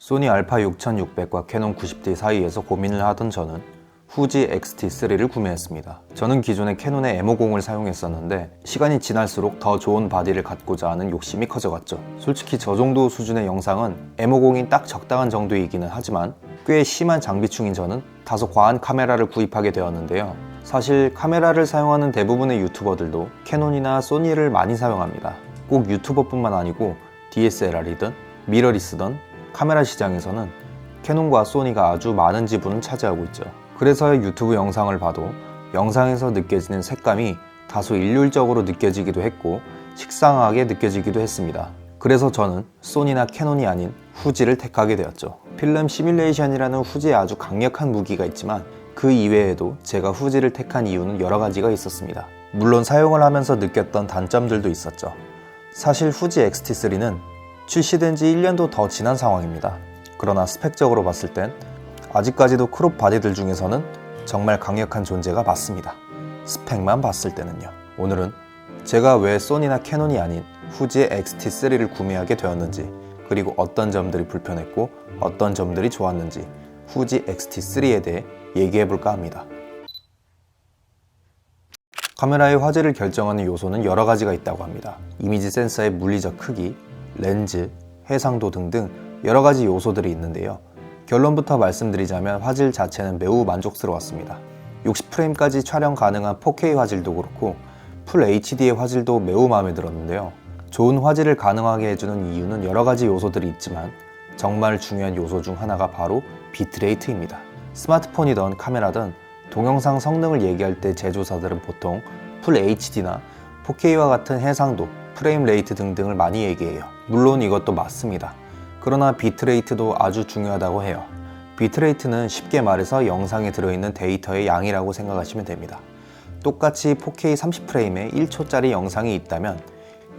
소니 알파 6600과 캐논 90D 사이에서 고민을 하던 저는 후지 X-T3를 구매했습니다. 저는 기존에 캐논의 M50을 사용했었는데 시간이 지날수록 더 좋은 바디를 갖고자 하는 욕심이 커져갔죠. 솔직히 저 정도 수준의 영상은 M50이 딱 적당한 정도이기는 하지만 꽤 심한 장비충인 저는 다소 과한 카메라를 구입하게 되었는데요. 사실 카메라를 사용하는 대부분의 유튜버들도 캐논이나 소니를 많이 사용합니다. 꼭 유튜버뿐만 아니고 DSLR이든 미러리스든 카메라 시장에서는 캐논과 소니가 아주 많은 지분을 차지하고 있죠. 그래서 유튜브 영상을 봐도 영상에서 느껴지는 색감이 다소 일률적으로 느껴지기도 했고 식상하게 느껴지기도 했습니다. 그래서 저는 소니나 캐논이 아닌 후지를 택하게 되었죠. 필름 시뮬레이션이라는 후지의 아주 강력한 무기가 있지만 그 이외에도 제가 후지를 택한 이유는 여러 가지가 있었습니다. 물론 사용을 하면서 느꼈던 단점들도 있었죠. 사실 후지 X-T3는 출시된 지 1년도 더 지난 상황입니다. 그러나 스펙적으로 봤을 땐 아직까지도 크롭 바디들 중에서는 정말 강력한 존재가 맞습니다. 스펙만 봤을 때는요. 오늘은 제가 왜 소니나 캐논이 아닌 후지의 X-T3를 구매하게 되었는지, 그리고 어떤 점들이 불편했고 어떤 점들이 좋았는지 후지 X-T3에 대해 얘기해볼까 합니다. 카메라의 화질을 결정하는 요소는 여러 가지가 있다고 합니다. 이미지 센서의 물리적 크기, 렌즈, 해상도 등등 여러 가지 요소들이 있는데요. 결론부터 말씀드리자면 화질 자체는 매우 만족스러웠습니다. 60프레임까지 촬영 가능한 4K 화질도 그렇고 풀 HD의 화질도 매우 마음에 들었는데요. 좋은 화질을 가능하게 해주는 이유는 여러 가지 요소들이 있지만 정말 중요한 요소 중 하나가 바로 비트레이트입니다. 스마트폰이든 카메라든 동영상 성능을 얘기할 때 제조사들은 보통 풀 HD나 4K와 같은 해상도, 프레임 레이트 등등을 많이 얘기해요. 물론 이것도 맞습니다. 그러나 비트레이트도 아주 중요하다고 해요. 비트레이트는 쉽게 말해서 영상에 들어있는 데이터의 양이라고 생각하시면 됩니다. 똑같이 4K 30프레임에 1초짜리 영상이 있다면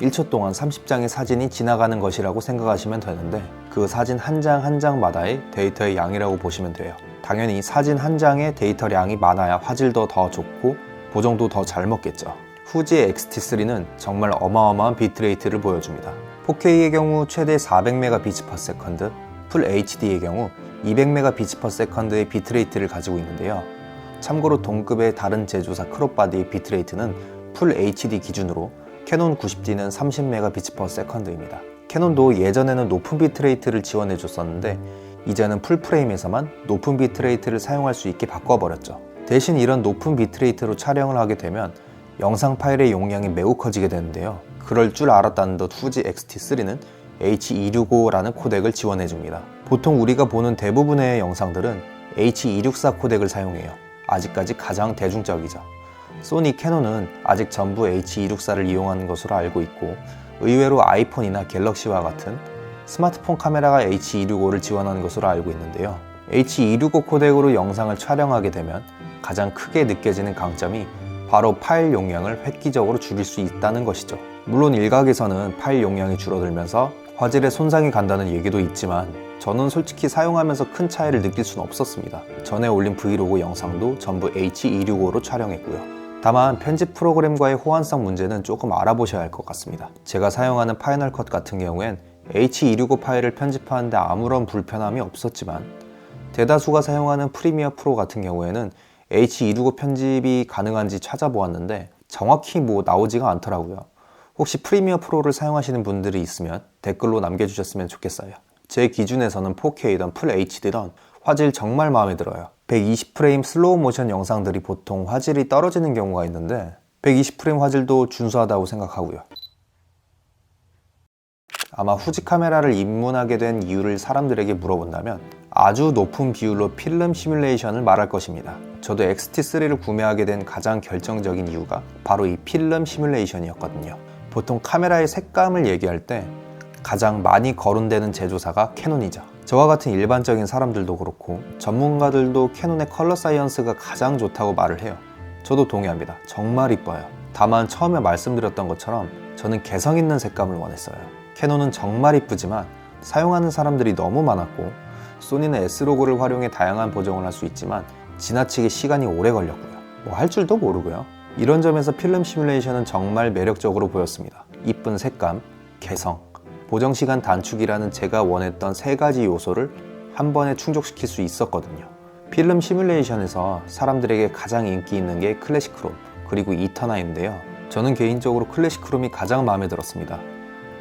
1초 동안 30장의 사진이 지나가는 것이라고 생각하시면 되는데 그 사진 한 장 한 장마다의 데이터의 양이라고 보시면 돼요. 당연히 사진 한 장의 데이터량이 많아야 화질도 더 좋고 보정도 더 잘 먹겠죠. 후지의 X-T3는 정말 어마어마한 비트레이트를 보여줍니다. 4K의 경우 최대 400mbps, 풀 HD의 경우 200mbps의 비트레이트를 가지고 있는데요. 참고로 동급의 다른 제조사 크롭바디의 비트레이트는 풀 HD 기준으로 캐논 90D는 30mbps입니다. 캐논도 예전에는 높은 비트레이트를 지원해 줬었는데 이제는 풀프레임에서만 높은 비트레이트를 사용할 수 있게 바꿔버렸죠. 대신 이런 높은 비트레이트로 촬영을 하게 되면 영상 파일의 용량이 매우 커지게 되는데요. 그럴 줄 알았다는 듯 후지 X-T3는 H265라는 코덱을 지원해줍니다. 보통 우리가 보는 대부분의 영상들은 H264 코덱을 사용해요. 아직까지 가장 대중적이죠. 소니, 캐논은 아직 전부 H264를 이용하는 것으로 알고 있고 의외로 아이폰이나 갤럭시와 같은 스마트폰 카메라가 H265를 지원하는 것으로 알고 있는데요. H265 코덱으로 영상을 촬영하게 되면 가장 크게 느껴지는 강점이 바로 파일 용량을 획기적으로 줄일 수 있다는 것이죠. 물론 일각에서는 파일 용량이 줄어들면서 화질에 손상이 간다는 얘기도 있지만 저는 솔직히 사용하면서 큰 차이를 느낄 수는 없었습니다. 전에 올린 브이로그 영상도 전부 H265로 촬영했고요. 다만 편집 프로그램과의 호환성 문제는 조금 알아보셔야 할 것 같습니다. 제가 사용하는 파이널 컷 같은 경우엔 H265 파일을 편집하는데 아무런 불편함이 없었지만 대다수가 사용하는 프리미어 프로 같은 경우에는 H265 편집이 가능한지 찾아보았는데 정확히 나오지가 않더라고요. 혹시 프리미어 프로를 사용하시는 분들이 있으면 댓글로 남겨주셨으면 좋겠어요. 제 기준에서는 4K든 풀 HD든 화질 정말 마음에 들어요. 120프레임 슬로우 모션 영상들이 보통 화질이 떨어지는 경우가 있는데 120프레임 화질도 준수하다고 생각하고요. 아마 후지 카메라를 입문하게 된 이유를 사람들에게 물어본다면 아주 높은 비율로 필름 시뮬레이션을 말할 것입니다. 저도 X-T3를 구매하게 된 가장 결정적인 이유가 바로 이 필름 시뮬레이션이었거든요. 보통 카메라의 색감을 얘기할 때 가장 많이 거론되는 제조사가 캐논이죠. 저와 같은 일반적인 사람들도 그렇고 전문가들도 캐논의 컬러 사이언스가 가장 좋다고 말을 해요. 저도 동의합니다. 정말 이뻐요. 다만 처음에 말씀드렸던 것처럼 저는 개성 있는 색감을 원했어요. 캐논은 정말 이쁘지만 사용하는 사람들이 너무 많았고 소니는 S로고를 활용해 다양한 보정을 할 수 있지만 지나치게 시간이 오래 걸렸고요. 할 줄도 모르고요. 이런 점에서 필름 시뮬레이션은 정말 매력적으로 보였습니다. 이쁜 색감, 개성, 보정시간 단축이라는 제가 원했던 3가지 요소를 한 번에 충족시킬 수 있었거든요. 필름 시뮬레이션에서 사람들에게 가장 인기 있는 게 클래식 크롬 그리고 이터나인데요. 저는 개인적으로 클래식 크롬이 가장 마음에 들었습니다.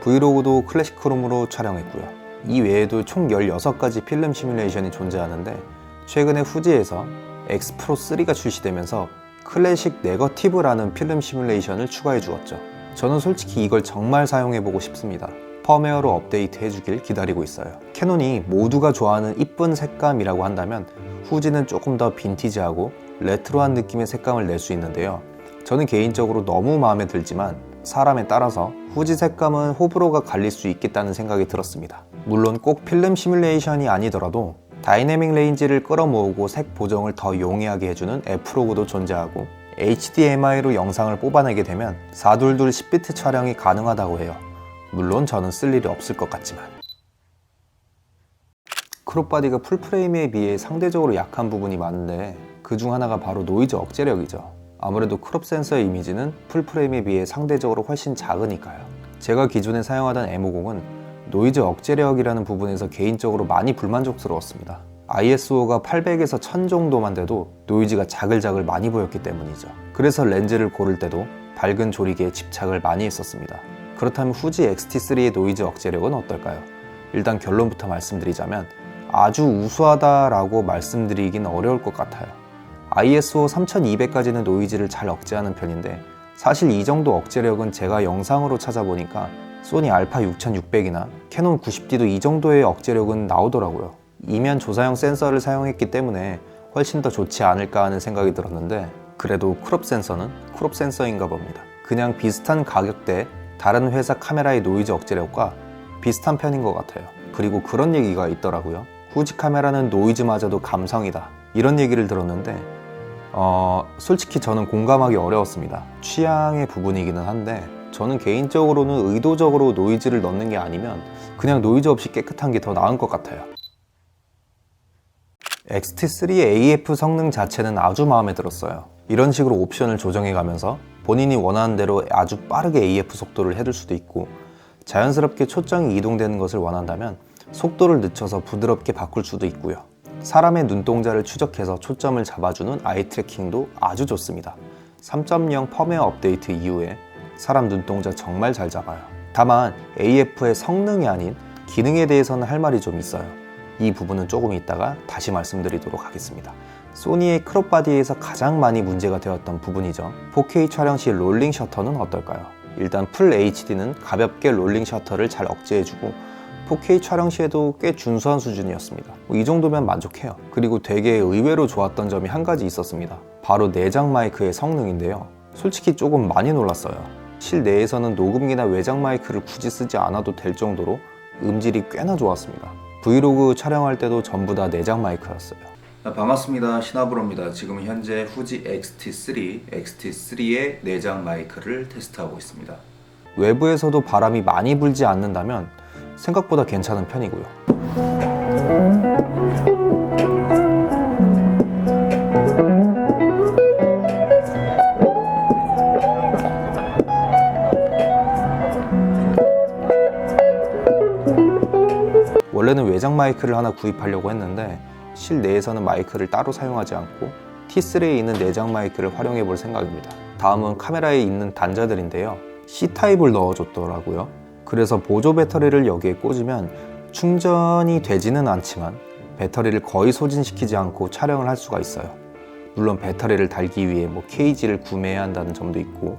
브이로그도 클래식 크롬으로 촬영했고요. 이 외에도 총 16가지 필름 시뮬레이션이 존재하는데 최근에 후지에서 X 프로 3가 출시되면서 클래식 네거티브라는 필름 시뮬레이션을 추가해 주었죠. 저는 솔직히 이걸 정말 사용해보고 싶습니다. 펌웨어로 업데이트 해주길 기다리고 있어요. 캐논이 모두가 좋아하는 이쁜 색감이라고 한다면 후지는 조금 더 빈티지하고 레트로한 느낌의 색감을 낼 수 있는데요. 저는 개인적으로 너무 마음에 들지만 사람에 따라서 후지 색감은 호불호가 갈릴 수 있겠다는 생각이 들었습니다. 물론 꼭 필름 시뮬레이션이 아니더라도 다이내믹 레인지를 끌어모으고 색 보정을 더 용이하게 해주는 F로그도 존재하고 HDMI로 영상을 뽑아내게 되면 422 10비트 촬영이 가능하다고 해요. 물론 저는 쓸 일이 없을 것 같지만. 크롭바디가 풀프레임에 비해 상대적으로 약한 부분이 많은데 그 중 하나가 바로 노이즈 억제력이죠. 아무래도 크롭 센서의 이미지는 풀프레임에 비해 상대적으로 훨씬 작으니까요. 제가 기존에 사용하던 M50은 노이즈 억제력이라는 부분에서 개인적으로 많이 불만족스러웠습니다. ISO가 800에서 1000 정도만 돼도 노이즈가 자글자글 많이 보였기 때문이죠. 그래서 렌즈를 고를 때도 밝은 조리개에 집착을 많이 했었습니다. 그렇다면 후지 X-T3의 노이즈 억제력은 어떨까요? 일단 결론부터 말씀드리자면 아주 우수하다라고 말씀드리긴 어려울 것 같아요. ISO 3200까지는 노이즈를 잘 억제하는 편인데 사실 이 정도 억제력은 제가 영상으로 찾아보니까 소니 알파 6600이나 캐논 90D도 이 정도의 억제력은 나오더라고요. 이면 조사형 센서를 사용했기 때문에 훨씬 더 좋지 않을까 하는 생각이 들었는데 그래도 크롭 센서는 크롭 센서인가 봅니다. 그냥 비슷한 가격대 다른 회사 카메라의 노이즈 억제력과 비슷한 편인 것 같아요. 그리고 그런 얘기가 있더라고요. 후지 카메라는 노이즈마저도 감성이다. 이런 얘기를 들었는데 솔직히 저는 공감하기 어려웠습니다. 취향의 부분이기는 한데 저는 개인적으로는 의도적으로 노이즈를 넣는 게 아니면 그냥 노이즈 없이 깨끗한 게 더 나은 것 같아요. X-T3의 AF 성능 자체는 아주 마음에 들었어요. 이런 식으로 옵션을 조정해가면서 본인이 원하는 대로 아주 빠르게 AF 속도를 해둘 수도 있고 자연스럽게 초점이 이동되는 것을 원한다면 속도를 늦춰서 부드럽게 바꿀 수도 있고요. 사람의 눈동자를 추적해서 초점을 잡아주는 아이 트래킹도 아주 좋습니다. 3.0 펌웨어 업데이트 이후에 사람 눈동자 정말 잘 잡아요. 다만 AF의 성능이 아닌 기능에 대해서는 할 말이 좀 있어요. 이 부분은 조금 이따가 다시 말씀드리도록 하겠습니다. 소니의 크롭바디에서 가장 많이 문제가 되었던 부분이죠. 4K 촬영 시 롤링 셔터는 어떨까요? 일단 풀 HD는 가볍게 롤링 셔터를 잘 억제해주고 4K 촬영 시에도 꽤 준수한 수준이었습니다. 이 정도면 만족해요. 그리고 되게 의외로 좋았던 점이 한 가지 있었습니다. 바로 내장 마이크의 성능인데요. 솔직히 조금 많이 놀랐어요. 실내에서는 녹음기나 외장 마이크를 굳이 쓰지 않아도 될 정도로 음질이 꽤나 좋았습니다. 브이로그 촬영할 때도 전부 다 내장 마이크였어요. 반갑습니다. 신하브로입니다. 지금 현재 후지 X-T3의 내장 마이크를 테스트하고 있습니다. 외부에서도 바람이 많이 불지 않는다면 생각보다 괜찮은 편이고요. 원래는 외장 마이크를 하나 구입하려고 했는데 실내에서는 마이크를 따로 사용하지 않고 T3에 있는 내장 마이크를 활용해 볼 생각입니다. 다음은 카메라에 있는 단자들인데요. C타입을 넣어줬더라고요. 그래서 보조 배터리를 여기에 꽂으면 충전이 되지는 않지만 배터리를 거의 소진시키지 않고 촬영을 할 수가 있어요. 물론 배터리를 달기 위해 케이지를 구매해야 한다는 점도 있고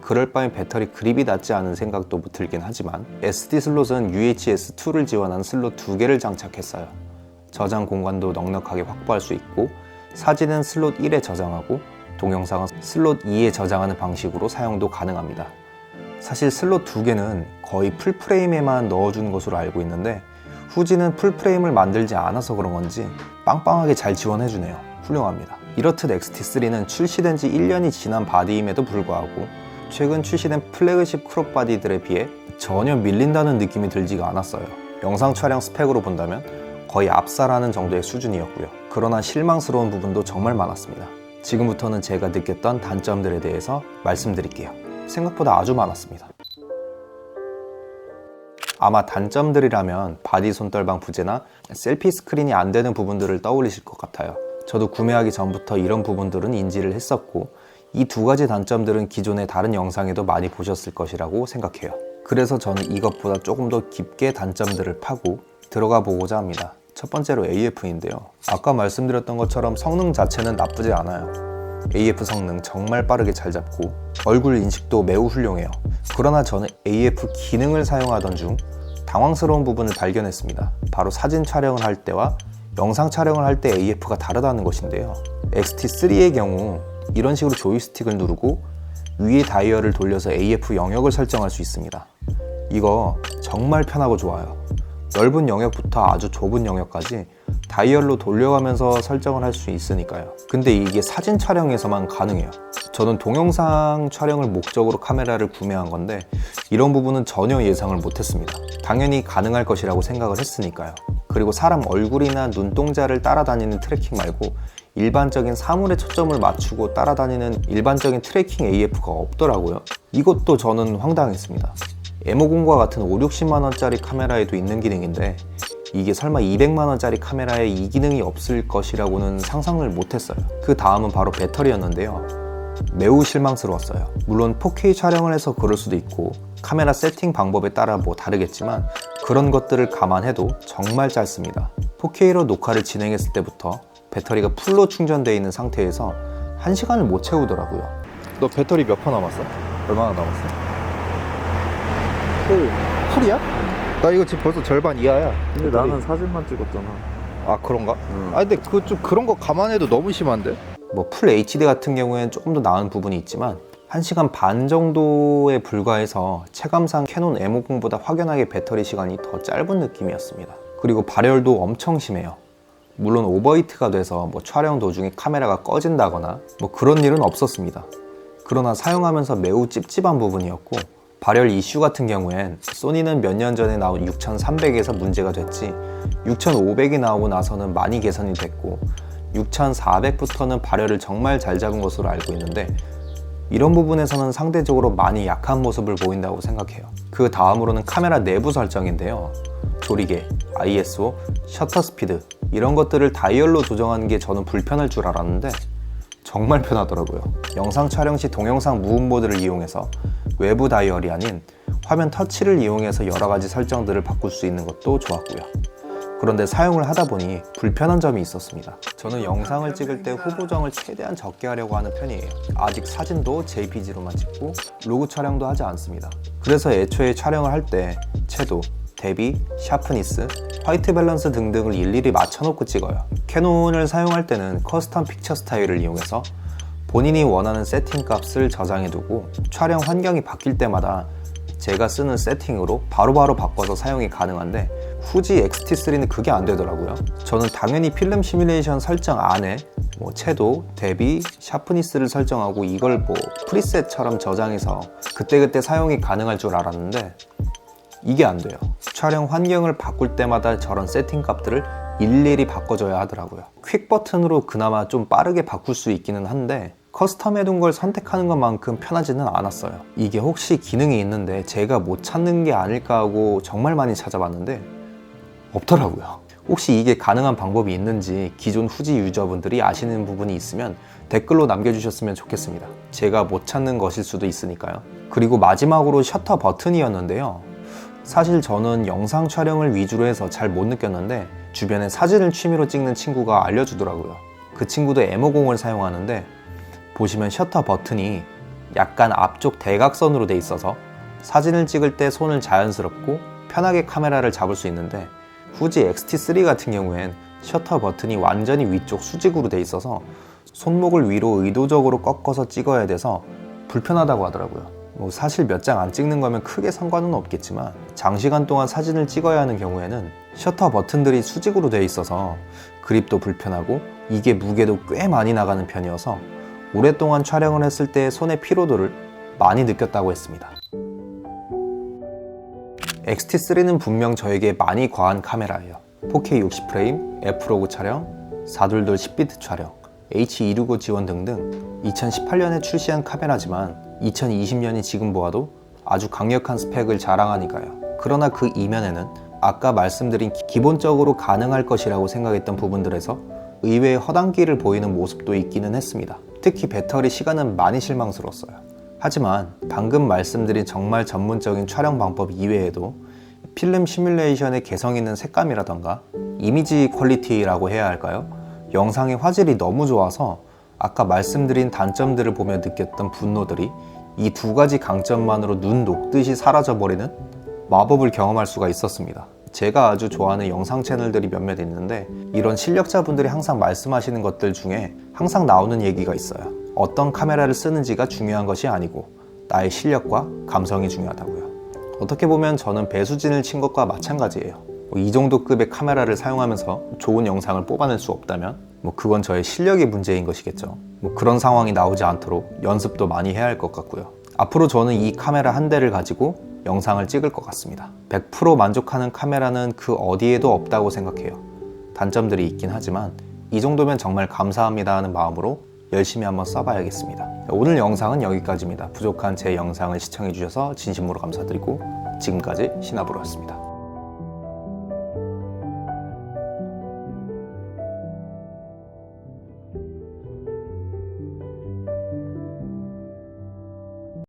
그럴 바엔 배터리 그립이 낫지 않은 생각도 들긴 하지만 SD 슬롯은 UHS-2를 지원한 슬롯 2개를 장착했어요. 저장 공간도 넉넉하게 확보할 수 있고 사진은 슬롯 1에 저장하고 동영상은 슬롯 2에 저장하는 방식으로 사용도 가능합니다. 사실 슬롯 2개는 거의 풀프레임에만 넣어주는 것으로 알고 있는데 후지는 풀프레임을 만들지 않아서 그런 건지 빵빵하게 잘 지원해주네요. 훌륭합니다. 이렇듯 X-T3는 출시된 지 1년이 지난 바디임에도 불구하고 최근 출시된 플래그십 크롭 바디들에 비해 전혀 밀린다는 느낌이 들지가 않았어요. 영상 촬영 스펙으로 본다면 거의 압살하는 정도의 수준이었고요. 그러나 실망스러운 부분도 정말 많았습니다. 지금부터는 제가 느꼈던 단점들에 대해서 말씀드릴게요. 생각보다 아주 많았습니다. 아마 단점들이라면 바디 손떨방 부재나 셀피 스크린이 안 되는 부분들을 떠올리실 것 같아요. 저도 구매하기 전부터 이런 부분들은 인지를 했었고 이 두 가지 단점들은 기존의 다른 영상에도 많이 보셨을 것이라고 생각해요. 그래서 저는 이것보다 조금 더 깊게 단점들을 파고 들어가 보고자 합니다. 첫 번째로 AF인데요. 아까 말씀드렸던 것처럼 성능 자체는 나쁘지 않아요. AF 성능 정말 빠르게 잘 잡고 얼굴 인식도 매우 훌륭해요. 그러나 저는 AF 기능을 사용하던 중 당황스러운 부분을 발견했습니다. 바로 사진 촬영을 할 때와 영상 촬영을 할 때 AF가 다르다는 것인데요. X-T3의 경우 이런 식으로 조이스틱을 누르고 위에 다이얼을 돌려서 AF 영역을 설정할 수 있습니다. 이거 정말 편하고 좋아요. 넓은 영역부터 아주 좁은 영역까지 다이얼로 돌려가면서 설정을 할 수 있으니까요. 근데 이게 사진 촬영에서만 가능해요. 저는 동영상 촬영을 목적으로 카메라를 구매한 건데 이런 부분은 전혀 예상을 못했습니다. 당연히 가능할 것이라고 생각을 했으니까요. 그리고 사람 얼굴이나 눈동자를 따라다니는 트래킹 말고 일반적인 사물에 초점을 맞추고 따라다니는 일반적인 트래킹 AF가 없더라고요. 이것도 저는 황당했습니다. M50과 같은 5, 60만원짜리 카메라에도 있는 기능인데 이게 설마 200만원짜리 카메라에 이 기능이 없을 것이라고는 상상을 못했어요. 그 다음은 바로 배터리였는데요. 매우 실망스러웠어요. 물론 4K 촬영을 해서 그럴 수도 있고 카메라 세팅 방법에 따라 다르겠지만 그런 것들을 감안해도 정말 짧습니다. 4K로 녹화를 진행했을 때부터 배터리가 풀로 충전되어 있는 상태에서 1시간을 못 채우더라고요. 너 배터리 몇 퍼 남았어? 얼마나 남았어? 풀이야? 나 이거 지금 벌써 절반 이하야. 근데 배터리. 나는 사진만 찍었잖아. 아 그런가? 아 근데 좀 그런 거 감안해도 너무 심한데? 뭐 풀 HD 같은 경우에는 조금 더 나은 부분이 있지만 1시간 반 정도에 불과해서 체감상 캐논 M50보다 확연하게 배터리 시간이 더 짧은 느낌이었습니다. 그리고 발열도 엄청 심해요. 물론 오버히트가 돼서 촬영 도중에 카메라가 꺼진다거나 그런 일은 없었습니다. 그러나 사용하면서 매우 찝찝한 부분이었고 발열 이슈 같은 경우엔 소니는 몇 년 전에 나온 6300에서 문제가 됐지 6500이 나오고 나서는 많이 개선이 됐고 6400부터는 발열을 정말 잘 잡은 것으로 알고 있는데 이런 부분에서는 상대적으로 많이 약한 모습을 보인다고 생각해요. 그 다음으로는 카메라 내부 설정인데요. 조리개, ISO, 셔터 스피드 이런 것들을 다이얼로 조정하는 게 저는 불편할 줄 알았는데 정말 편하더라고요. 영상 촬영 시 동영상 무음 모드를 이용해서 외부 다이얼이 아닌 화면 터치를 이용해서 여러 가지 설정들을 바꿀 수 있는 것도 좋았고요. 그런데 사용을 하다 보니 불편한 점이 있었습니다. 저는 영상을 찍을 때 후보정을 최대한 적게 하려고 하는 편이에요. 아직 사진도 JPG로만 찍고 로그 촬영도 하지 않습니다. 그래서 애초에 촬영을 할 때 채도, 대비, 샤프니스, 화이트 밸런스 등등을 일일이 맞춰놓고 찍어요. 캐논을 사용할 때는 커스텀 픽처 스타일을 이용해서 본인이 원하는 세팅 값을 저장해두고 촬영 환경이 바뀔 때마다 제가 쓰는 세팅으로 바로바로 바꿔서 사용이 가능한데 후지 X-T3는 그게 안 되더라고요. 저는 당연히 필름 시뮬레이션 설정 안에 채도, 대비, 샤프니스를 설정하고 이걸 프리셋처럼 저장해서 그때그때 사용이 가능할 줄 알았는데 이게 안 돼요. 촬영 환경을 바꿀 때마다 저런 세팅 값들을 일일이 바꿔줘야 하더라고요. 퀵 버튼으로 그나마 좀 빠르게 바꿀 수 있기는 한데 커스텀 해둔 걸 선택하는 것만큼 편하지는 않았어요. 이게 혹시 기능이 있는데 제가 못 찾는 게 아닐까 하고 정말 많이 찾아봤는데 없더라고요. 혹시 이게 가능한 방법이 있는지 기존 후지 유저분들이 아시는 부분이 있으면 댓글로 남겨주셨으면 좋겠습니다. 제가 못 찾는 것일 수도 있으니까요. 그리고 마지막으로 셔터 버튼이었는데요. 사실 저는 영상 촬영을 위주로 해서 잘 못 느꼈는데 주변에 사진을 취미로 찍는 친구가 알려주더라고요. 그 친구도 M50을 사용하는데 보시면 셔터 버튼이 약간 앞쪽 대각선으로 돼 있어서 사진을 찍을 때 손을 자연스럽고 편하게 카메라를 잡을 수 있는데 후지 X-T3 같은 경우엔 셔터 버튼이 완전히 위쪽 수직으로 돼 있어서 손목을 위로 의도적으로 꺾어서 찍어야 돼서 불편하다고 하더라고요. 사실 몇 장 안 찍는 거면 크게 상관은 없겠지만 장시간 동안 사진을 찍어야 하는 경우에는 셔터 버튼들이 수직으로 돼 있어서 그립도 불편하고 이게 무게도 꽤 많이 나가는 편이어서 오랫동안 촬영을 했을 때 손의 피로도를 많이 느꼈다고 했습니다. X-T3는 분명 저에게 많이 과한 카메라예요. 4K 60프레임, F로그 촬영, 422 10비트 촬영, H265 지원 등등 2018년에 출시한 카메라지만 2020년이 지금 보아도 아주 강력한 스펙을 자랑하니까요. 그러나 그 이면에는 아까 말씀드린 기본적으로 가능할 것이라고 생각했던 부분들에서 의외의 허당기를 보이는 모습도 있기는 했습니다. 특히 배터리 시간은 많이 실망스러웠어요. 하지만 방금 말씀드린 정말 전문적인 촬영 방법 이외에도 필름 시뮬레이션의 개성 있는 색감이라던가 이미지 퀄리티라고 해야 할까요? 영상의 화질이 너무 좋아서 아까 말씀드린 단점들을 보며 느꼈던 분노들이 이 두 가지 강점만으로 눈 녹듯이 사라져버리는 마법을 경험할 수가 있었습니다. 제가 아주 좋아하는 영상 채널들이 몇몇 있는데 이런 실력자분들이 항상 말씀하시는 것들 중에 항상 나오는 얘기가 있어요. 어떤 카메라를 쓰는지가 중요한 것이 아니고 나의 실력과 감성이 중요하다고요. 어떻게 보면 저는 배수진을 친 것과 마찬가지예요. 이 정도 급의 카메라를 사용하면서 좋은 영상을 뽑아낼 수 없다면 그건 저의 실력의 문제인 것이겠죠. 그런 상황이 나오지 않도록 연습도 많이 해야 할 것 같고요. 앞으로 저는 이 카메라 한 대를 가지고 영상을 찍을 것 같습니다. 100% 만족하는 카메라는 그 어디에도 없다고 생각해요. 단점들이 있긴 하지만 이 정도면 정말 감사합니다 하는 마음으로 열심히 한번 써봐야겠습니다. 오늘 영상은 여기까지입니다. 부족한 제 영상을 시청해주셔서 진심으로 감사드리고 지금까지 신하브로였습니다.